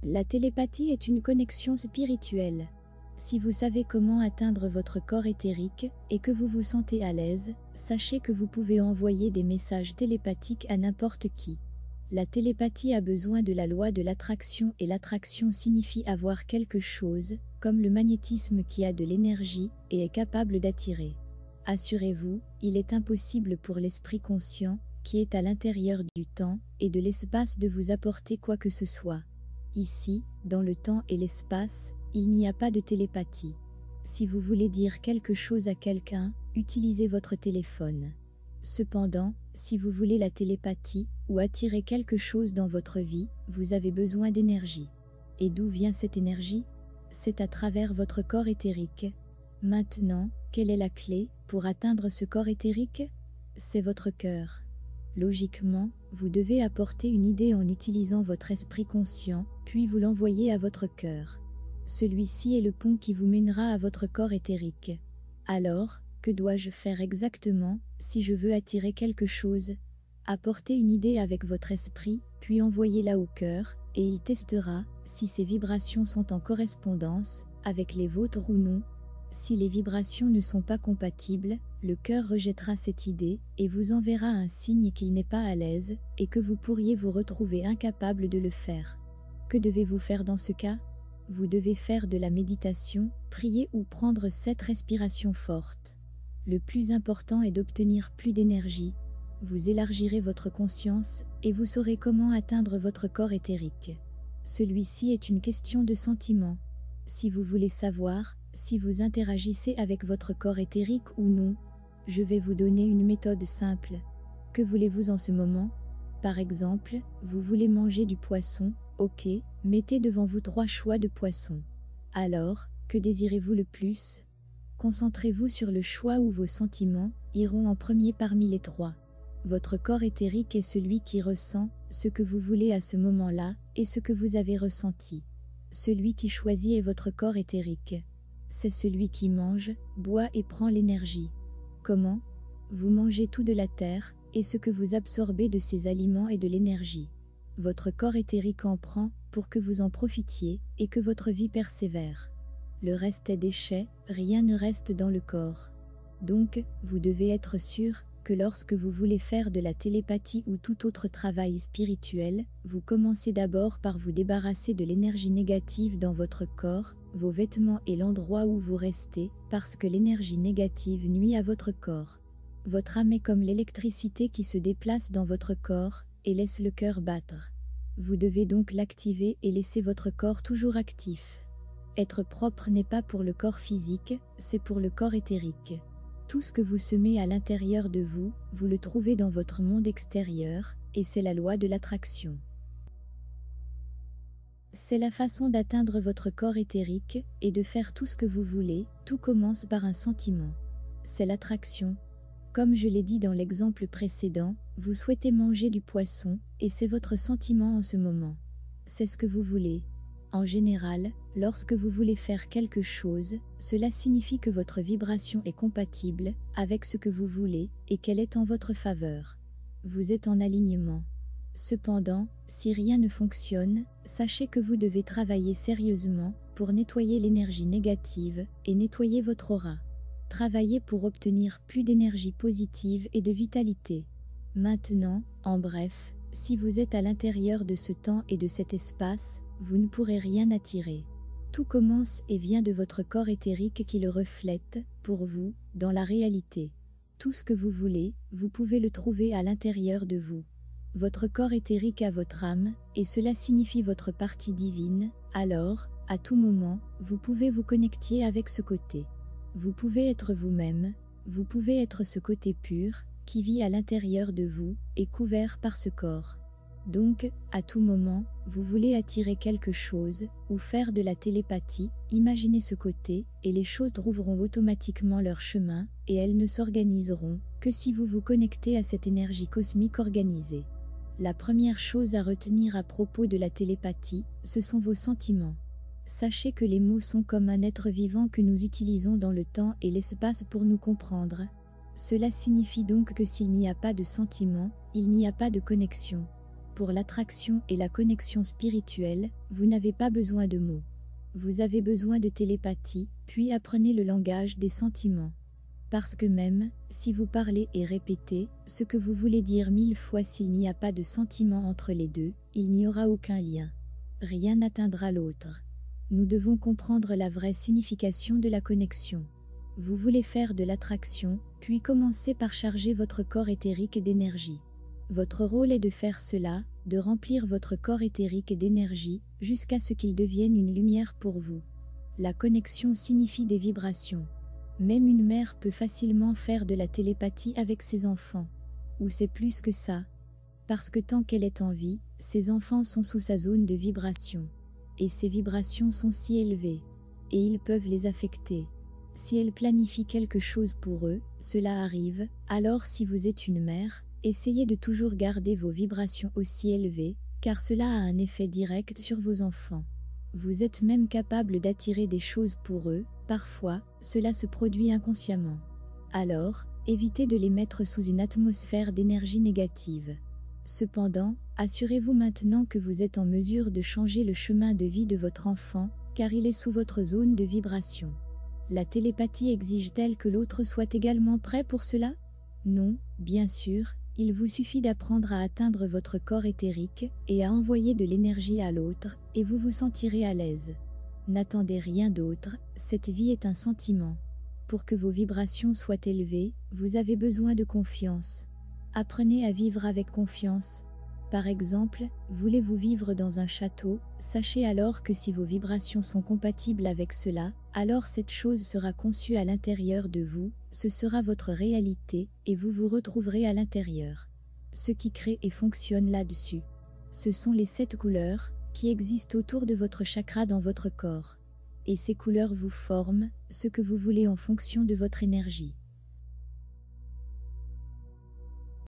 La télépathie est une connexion spirituelle. Si vous savez comment atteindre votre corps éthérique et que vous vous sentez à l'aise, sachez que vous pouvez envoyer des messages télépathiques à n'importe qui. La télépathie a besoin de la loi de l'attraction et l'attraction signifie avoir quelque chose, comme le magnétisme qui a de l'énergie et est capable d'attirer. Assurez-vous, il est impossible pour l'esprit conscient, qui est à l'intérieur du temps et de l'espace de vous apporter quoi que ce soit. Ici, dans le temps et l'espace, il n'y a pas de télépathie. Si vous voulez dire quelque chose à quelqu'un, utilisez votre téléphone. Cependant, si vous voulez la télépathie, ou attirer quelque chose dans votre vie, vous avez besoin d'énergie. Et d'où vient cette énergie? C'est à travers votre corps éthérique. Maintenant, quelle est la clé pour atteindre ce corps éthérique? C'est votre cœur. Logiquement, vous devez apporter une idée en utilisant votre esprit conscient, puis vous l'envoyez à votre cœur. Celui-ci est le pont qui vous mènera à votre corps éthérique. Alors, que dois-je faire exactement si je veux attirer quelque chose? Apportez une idée avec votre esprit, puis envoyez-la au cœur, et il testera si ces vibrations sont en correspondance avec les vôtres ou non. Si les vibrations ne sont pas compatibles, le cœur rejettera cette idée et vous enverra un signe qu'il n'est pas à l'aise et que vous pourriez vous retrouver incapable de le faire. Que devez-vous faire dans ce cas? Vous devez faire de la méditation, prier ou prendre 7 respirations fortes. Le plus important est d'obtenir plus d'énergie. Vous élargirez votre conscience et vous saurez comment atteindre votre corps éthérique. Celui-ci est une question de sentiment. Si vous voulez savoir si vous interagissez avec votre corps éthérique ou non, je vais vous donner une méthode simple. Que voulez-vous en ce moment? Par exemple, vous voulez manger du poisson, ok, mettez devant vous 3 choix de poissons. Alors, que désirez-vous le plus? Concentrez-vous sur le choix où vos sentiments iront en premier parmi les 3. Votre corps éthérique est celui qui ressent ce que vous voulez à ce moment-là et ce que vous avez ressenti. Celui qui choisit est votre corps éthérique. C'est celui qui mange, boit et prend l'énergie. Comment? Vous mangez tout de la terre, et ce que vous absorbez de ces aliments est de l'énergie. Votre corps éthérique en prend pour que vous en profitiez et que votre vie persévère. Le reste est déchet, rien ne reste dans le corps. Donc, vous devez être sûr que lorsque vous voulez faire de la télépathie ou tout autre travail spirituel, vous commencez d'abord par vous débarrasser de l'énergie négative dans votre corps, vos vêtements et l'endroit où vous restez, parce que l'énergie négative nuit à votre corps. Votre âme est comme l'électricité qui se déplace dans votre corps et laisse le cœur battre. Vous devez donc l'activer et laisser votre corps toujours actif. Être propre n'est pas pour le corps physique, c'est pour le corps éthérique. Tout ce que vous semez à l'intérieur de vous, vous le trouvez dans votre monde extérieur, et c'est la loi de l'attraction. C'est la façon d'atteindre votre corps éthérique et de faire tout ce que vous voulez, tout commence par un sentiment. C'est l'attraction. Comme je l'ai dit dans l'exemple précédent, vous souhaitez manger du poisson, et c'est votre sentiment en ce moment. C'est ce que vous voulez. En général, lorsque vous voulez faire quelque chose, cela signifie que votre vibration est compatible avec ce que vous voulez et qu'elle est en votre faveur. Vous êtes en alignement. Cependant, si rien ne fonctionne, sachez que vous devez travailler sérieusement pour nettoyer l'énergie négative et nettoyer votre aura. Travaillez pour obtenir plus d'énergie positive et de vitalité. Maintenant, en bref, si vous êtes à l'intérieur de ce temps et de cet espace, vous ne pourrez rien attirer. Tout commence et vient de votre corps éthérique qui le reflète, pour vous, dans la réalité. Tout ce que vous voulez, vous pouvez le trouver à l'intérieur de vous. Votre corps éthérique a votre âme, et cela signifie votre partie divine, alors, à tout moment, vous pouvez vous connecter avec ce côté. Vous pouvez être vous-même, vous pouvez être ce côté pur, qui vit à l'intérieur de vous, et couvert par ce corps. Donc, à tout moment, vous voulez attirer quelque chose, ou faire de la télépathie, imaginez ce côté, et les choses trouveront automatiquement leur chemin, et elles ne s'organiseront que si vous vous connectez à cette énergie cosmique organisée. La première chose à retenir à propos de la télépathie, ce sont vos sentiments. Sachez que les mots sont comme un être vivant que nous utilisons dans le temps et l'espace pour nous comprendre. Cela signifie donc que s'il n'y a pas de sentiment, il n'y a pas de connexion. Pour l'attraction et la connexion spirituelle, vous n'avez pas besoin de mots. Vous avez besoin de télépathie, puis apprenez le langage des sentiments. Parce que même si vous parlez et répétez ce que vous voulez dire 1000 fois, s'il n'y a pas de sentiment entre les deux, il n'y aura aucun lien. Rien n'atteindra l'autre. Nous devons comprendre la vraie signification de la connexion. Vous voulez faire de l'attraction, puis commencez par charger votre corps éthérique d'énergie. Votre rôle est de faire cela, de remplir votre corps éthérique d'énergie, jusqu'à ce qu'il devienne une lumière pour vous. La connexion signifie des vibrations. Même une mère peut facilement faire de la télépathie avec ses enfants. Ou c'est plus que ça. Parce que tant qu'elle est en vie, ses enfants sont sous sa zone de vibration. Et ces vibrations sont si élevées. Et ils peuvent les affecter. Si elle planifie quelque chose pour eux, cela arrive. Alors si vous êtes une mère, essayez de toujours garder vos vibrations aussi élevées, car cela a un effet direct sur vos enfants. Vous êtes même capable d'attirer des choses pour eux, parfois, cela se produit inconsciemment. Alors, évitez de les mettre sous une atmosphère d'énergie négative. Cependant, assurez-vous maintenant que vous êtes en mesure de changer le chemin de vie de votre enfant, car il est sous votre zone de vibration. La télépathie exige-t-elle que l'autre soit également prêt pour cela? Non, bien sûr, il vous suffit d'apprendre à atteindre votre corps éthérique et à envoyer de l'énergie à l'autre, et vous vous sentirez à l'aise. N'attendez rien d'autre, cette vie est un sentiment. Pour que vos vibrations soient élevées, vous avez besoin de confiance. Apprenez à vivre avec confiance. Par exemple, voulez-vous vivre dans un château? Sachez alors que si vos vibrations sont compatibles avec cela, alors cette chose sera conçue à l'intérieur de vous, ce sera votre réalité, et vous vous retrouverez à l'intérieur. Ce qui crée et fonctionne là-dessus. Ce sont les 7 couleurs qui existent autour de votre chakra dans votre corps. Et ces couleurs vous forment, ce que vous voulez en fonction de votre énergie.